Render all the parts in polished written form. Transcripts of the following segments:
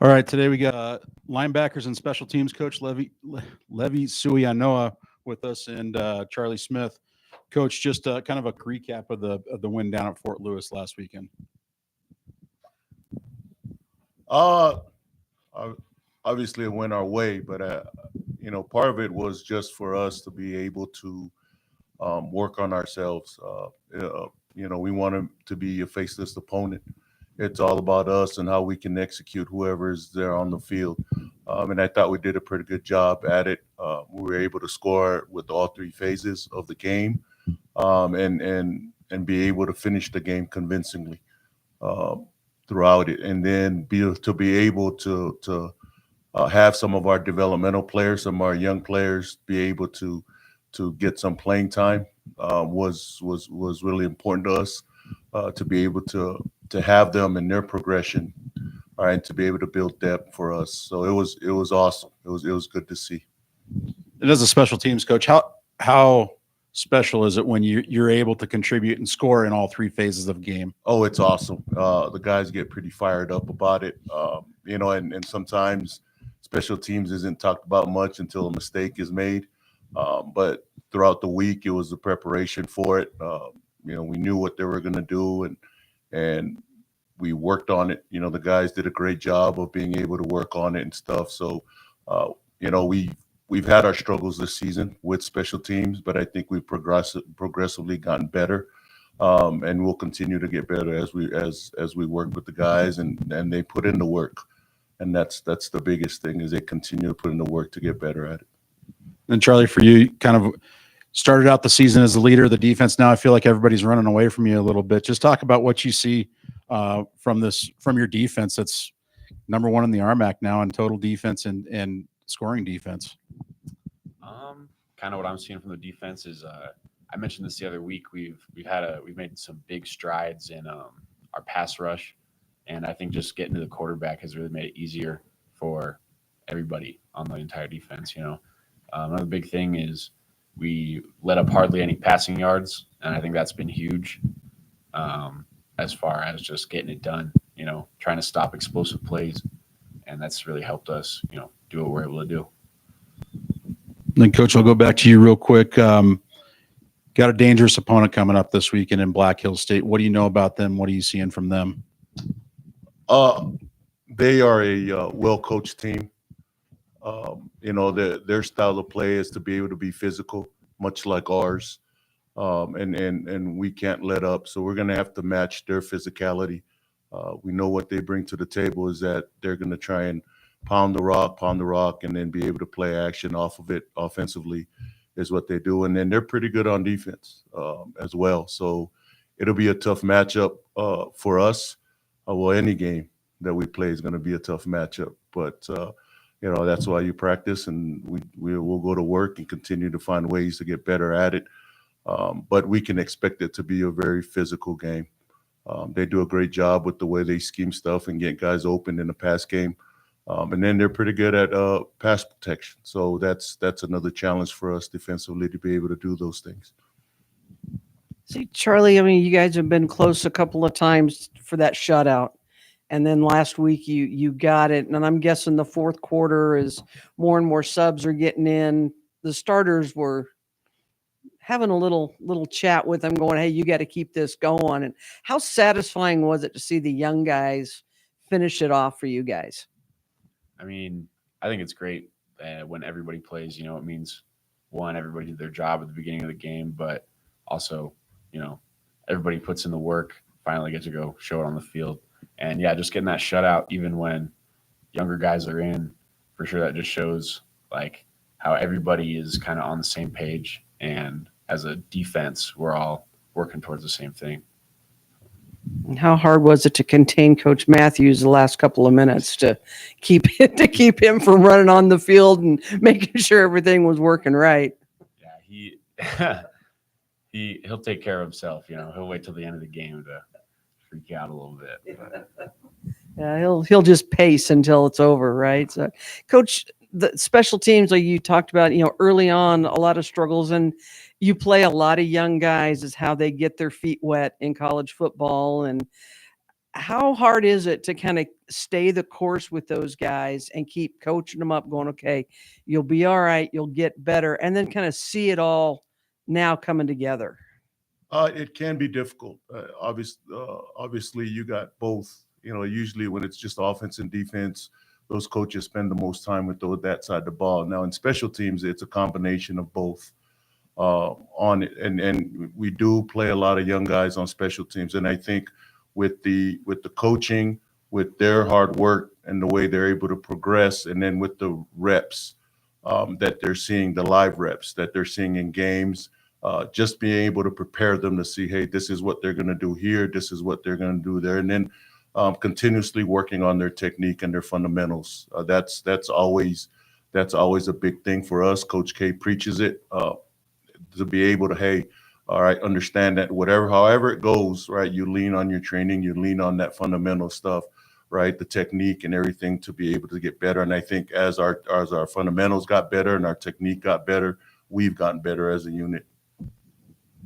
All right, today we got linebackers and special teams coach Levi Suiaunoa with us, and Charlie Smith. Coach, just kind of a recap of the win down at Fort Lewis last weekend. Uh, Obviously it went our way, but part of it was just for us to be able to work on ourselves. We want to be a faceless opponent. It's all about us and how we can execute whoever's there on the field. And I thought we did a pretty good job at it. We were able to score with all three phases of the game, and be able to finish the game convincingly throughout it, and then be able to have some of our developmental players, some of our young players, be able to get some playing time was really important to us, to be able to have them in their progression, all right, to be able to build depth for us. So it was awesome. It was good to see. And as a special teams coach, how special is it when you're able to contribute and score in all three phases of game? Oh, it's awesome. The guys get pretty fired up about it, and sometimes special teams isn't talked about much until a mistake is made. But throughout the week, it was the preparation for it. We knew what they were going to do, and we worked on it. The guys did a great job of being able to work on it and stuff. So, we've had our struggles this season with special teams, but I think we've progressively gotten better, and we'll continue to get better as we work with the guys and they put in the work. And that's the biggest thing, is they continue to put in the work to get better at it. And Charlie, for you, kind of started out the season as the leader of the defense. Now I feel like everybody's running away from you a little bit. Just talk about what you see from your defense. That's number one in the RMAC now in total defense and scoring defense. Kind of what I'm seeing from the defense is I mentioned this the other week. We've made some big strides in our pass rush, and I think just getting to the quarterback has really made it easier for everybody on the entire defense. Another big thing is we let up hardly any passing yards, and I think that's been huge as far as just getting it done, trying to stop explosive plays, and that's really helped us, do what we're able to do. Then, Coach, I'll go back to you real quick. Got a dangerous opponent coming up this weekend in Black Hills State. What do you know about them? What are you seeing from them? They are a well-coached team. Their style of play is to be able to be physical, much like ours, and we can't let up. So we're going to have to match their physicality. We know what they bring to the table is that they're going to try and pound the rock, and then be able to play action off of it offensively is what they do. And then they're pretty good on defense as well. So it'll be a tough matchup for us. Any game that we play is going to be a tough matchup. But, that's why you practice, and we'll go to work and continue to find ways to get better at it. But we can expect it to be a very physical game. They do a great job with the way they scheme stuff and get guys open in the pass game. And then they're pretty good at pass protection. So that's another challenge for us defensively to be able to do those things. See, Charlie, I mean, you guys have been close a couple of times for that shutout. And then last week you got it. And I'm guessing the fourth quarter, as more and more subs are getting in, the starters were having a little chat with them going, hey, you got to keep this going. And how satisfying was it to see the young guys finish it off for you guys? I mean, I think it's great when everybody plays. It means, one, everybody did their job at the beginning of the game, but also, everybody puts in the work, finally get to go show it on the field. And, yeah, just getting that shutout, even when younger guys are in, for sure that just shows, how everybody is kind of on the same page. And as a defense, we're all working towards the same thing. And how hard was it to contain Coach Matthews the last couple of minutes to keep him from running on the field and making sure everything was working right? Yeah, he'll take care of himself. He'll wait till the end of the game to freak out a little bit. Yeah, he'll just pace until it's over, right? So, Coach, the special teams, like you talked about, early on, a lot of struggles, and you play a lot of young guys is how they get their feet wet in college football. And how hard is it to kind of stay the course with those guys and keep coaching them up, going, okay, you'll be all right, you'll get better, and then kind of see it all now coming together? It can be difficult. Obviously, you got both. Usually when it's just offense and defense, those coaches spend the most time with that side of the ball. Now, in special teams, it's a combination of both on it, and we do play a lot of young guys on special teams. And I think with the coaching, with their hard work and the way they're able to progress, and then with the reps that they're seeing, the live reps that they're seeing in games. Just being able to prepare them to see, hey, this is what they're going to do here, this is what they're going to do there, and then continuously working on their technique and their fundamentals. That's always a big thing for us. Coach K preaches it, to be able to, hey, all right, understand that however it goes, right, you lean on your training, you lean on that fundamental stuff, right, the technique and everything to be able to get better. And I think as our fundamentals got better and our technique got better, we've gotten better as a unit.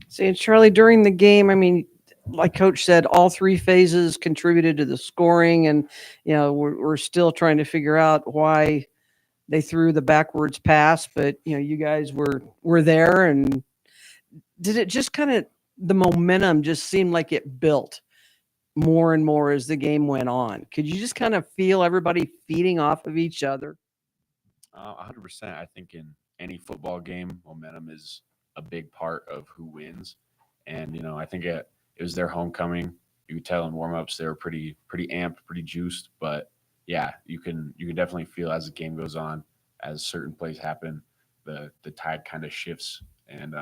See, and Charlie, during the game, I mean, like Coach said, all three phases contributed to the scoring, and we're still trying to figure out why they threw the backwards pass, but you guys were there, and did it just kind of, the momentum just seemed like it built more and more as the game went on? Could you just kind of feel everybody feeding off of each other? 100%. I think in any football game, momentum is a big part of who wins. And, I think it was their homecoming. You could tell in warmups they were pretty amped, pretty juiced. But yeah, you can definitely feel as the game goes on, as certain plays happen, the tide kind of shifts. And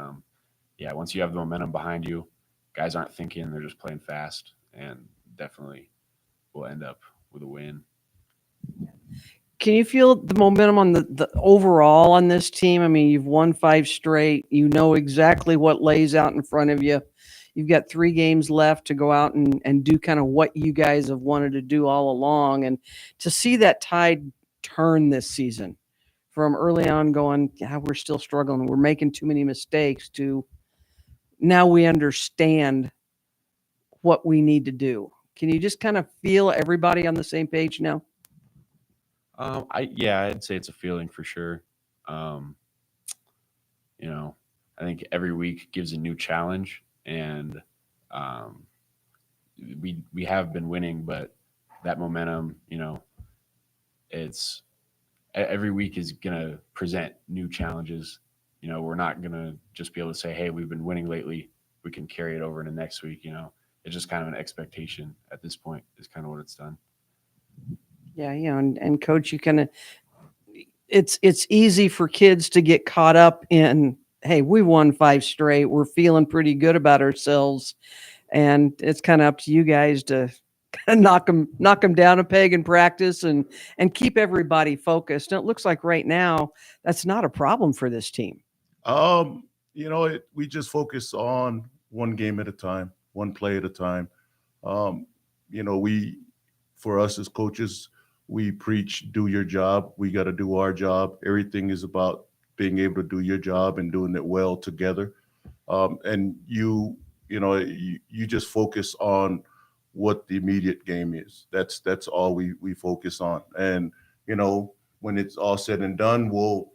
yeah, once you have the momentum behind you, guys aren't thinking, they're just playing fast, and definitely will end up with a win. Can you feel the momentum on the overall on this team? I mean, you've won 5 straight. You know exactly what lays out in front of you. You've got 3 games left to go out and do kind of what you guys have wanted to do all along. And to see that tide turn this season from early on going, yeah, we're still struggling, we're making too many mistakes, to now we understand what we need to do. Can you just kind of feel everybody on the same page now? I'd say it's a feeling for sure. I think every week gives a new challenge, and we have been winning, but that momentum, it's every week is gonna present new challenges. We're not gonna just be able to say, hey, we've been winning lately, we can carry it over into next week. It's just kind of an expectation at this point is kind of what it's done. Yeah, and Coach, you kind of, it's easy for kids to get caught up in, hey, we won 5 straight, we're feeling pretty good about ourselves, and it's kind of up to you guys to knock them down a peg in practice and keep everybody focused. And it looks like right now that's not a problem for this team. We just focus on one game at a time, one play at a time. For us as coaches, we preach, do your job. We got to do our job. Everything is about being able to do your job and doing it well together. And you just focus on what the immediate game is. That's all we focus on. And, when it's all said and done, we'll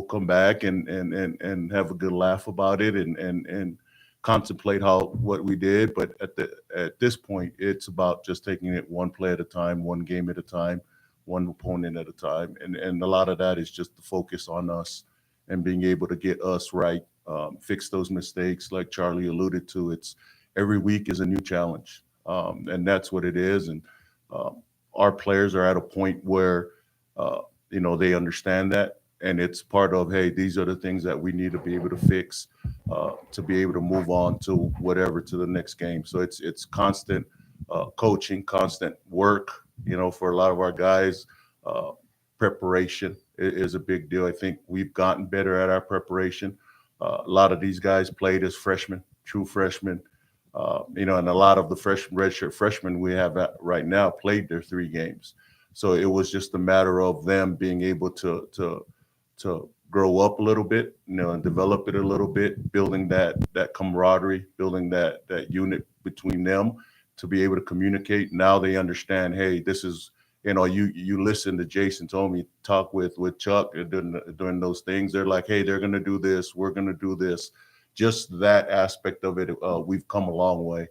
come back and have a good laugh about it and contemplate what we did. But at this point, it's about just taking it one play at a time, one game at a time, one opponent at a time. And a lot of that is just the focus on us and being able to get us right, fix those mistakes. Like Charlie alluded to, it's every week is a new challenge. And that's what it is. And our players are at a point where, they understand that. And it's part of, hey, these are the things that we need to be able to fix to be able to move on to the next game. So it's constant coaching, constant work, for a lot of our guys. Preparation is a big deal. I think we've gotten better at our preparation. A lot of these guys played as freshmen, true freshmen. And a lot of the redshirt freshmen we have right now played their 3 games. So it was just a matter of them being able to grow up a little bit, and develop it a little bit, building that camaraderie, building that unit between them, to be able to communicate. Now they understand, hey, this is, you listen to Jason told me, talk with Chuck during those things. They're like, hey, they're going to do this. We're going to do this. Just that aspect of it. We've come a long way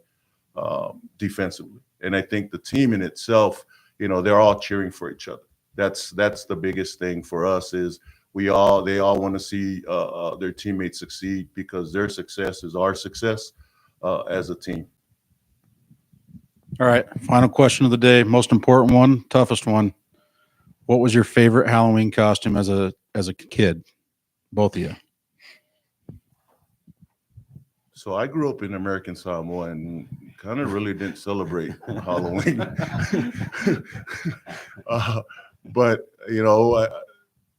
defensively. And I think the team in itself, they're all cheering for each other. That's the biggest thing for us is they all want to see their teammates succeed because their success is our success as a team. All right. Final question of the day. Most important one, toughest one. What was your favorite Halloween costume as a kid? Both of you. So I grew up in American Samoa and kind of really didn't celebrate Halloween. But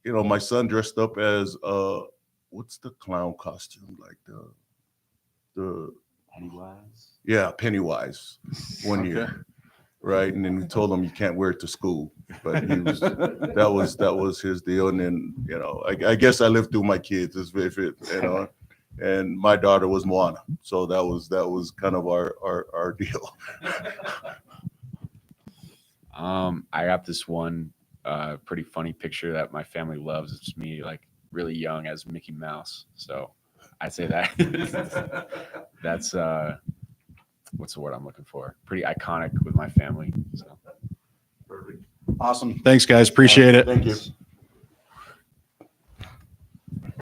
my son dressed up as what's the clown costume, like the Pennywise. Yeah, Pennywise one year, right? And then we told him you can't wear it to school, but that was his deal. And then I guess I lived through my kids, and my daughter was Moana, so that was kind of our deal. I got this one pretty funny picture that my family loves. It's me like really young as Mickey Mouse. So I'd say that that's what's the word I'm looking for? Pretty iconic with my family. So Awesome. Thanks, guys. Appreciate it. Thank you.